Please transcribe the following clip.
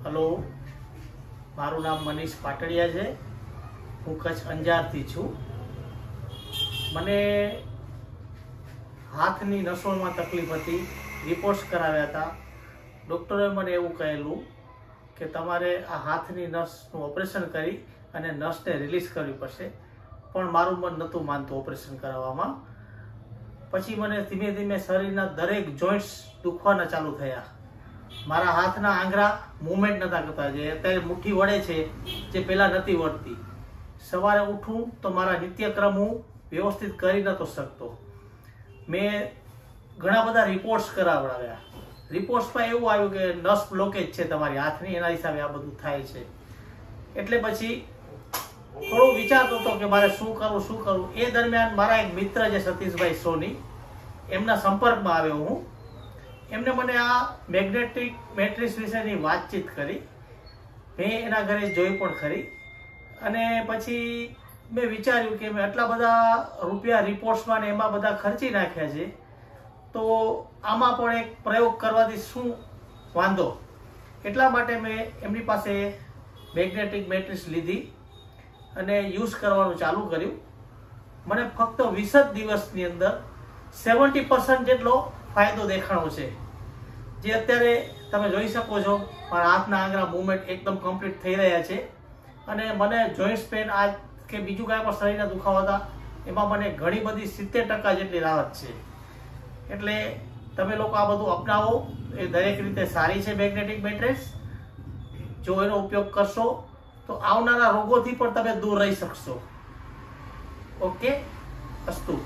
Hello, મારું નામ મનીષ પાટડિયા છે. હું કચ્છ અંજારથી છું. મને હાથની નસોમાં તકલીફ હતી. રિપોર્ટ્સ કરાવ્યા હતા. ડૉક્ટરે મને એવું કહેલું કે તમારે આ હાથની નસનું ઓપરેશન કરી અને નસને રિલીઝ કરવી પડશે. પણ મારું મન નહોતું માનતું ઓપરેશન કરાવવામાં. પછી મને ધીમે ધીમે શરીરના દરેક જોઈન્ટ્સ દુખવાના ચાલુ થયા. મારા હાથના આંગળા મૂવમેન્ટ નહોતા કરતા, જે અત્યારે મુઠ્ઠી વળે છે, જે પહેલાં નથી વળતી. સવારે ઉઠું તો મારા નિત્યક્રમ હું વ્યવસ્થિત કરી નહોતો શકતો. મેં ઘણા બધા રિપોર્ટ્સ કરાવડાવ્યા. રિપોર્ટ્સમાં એવું આવ્યું કે નસ બ્લોકેજ છે તમારી હાથની, એના હિસાબે આ બધું થાય છે. એટલે પછી થોડું વિચારતો હતો કે મારે શું કરવું. એ દરમિયાન મારા એક મિત્ર છે સતીશભાઈ સોની, એમના સંપર્કમાં આવ્યો હું. એમને મને આ મેગ્નેટિક મેટ્રિક્સ વિશેની વાતચીત કરી. મેં એના ઘરે જોઈ પણ ખરી. અને પછી મેં વિચાર્યું કે મેં આટલા બધા રૂપિયા રિપોર્ટ્સમાં ને એમાં બધા ખર્ચી નાખ્યા છે, તો આમાં પણ એક પ્રયોગ કરવાથી શું વાંધો. એટલા માટે મેં એમની પાસે મેગ્નેટિક મેટ્રિક્સ લીધી અને યુઝ કરવાનું ચાલુ કર્યું. મને ફક્ત 20 જ દિવસની અંદર 70% જેટલો ફાયદો દેખાણો છે. જે અત્યારે તમે જોઈ શકો છો, મારા હાથના આંગળા મૂવમેન્ટ એકદમ કમ્પ્લીટ થઈ રહ્યા છે. અને મને જોઈન્ટ્સ પેન આ કે બીજું કાંઈ પણ શરીરના દુખાવા હતા, એમાં મને ઘણી બધી 70% જેટલી રાહત છે. એટલે તમે લોકો આ બધું અપનાવો. એ દરેક રીતે સારી છે મેગ્નેટિક મેટ્રિક્સ. જો એનો ઉપયોગ કરશો તો આવનારા રોગોથી પણ તમે દૂર રહી શકશો. ઓકે, અસ્તુ.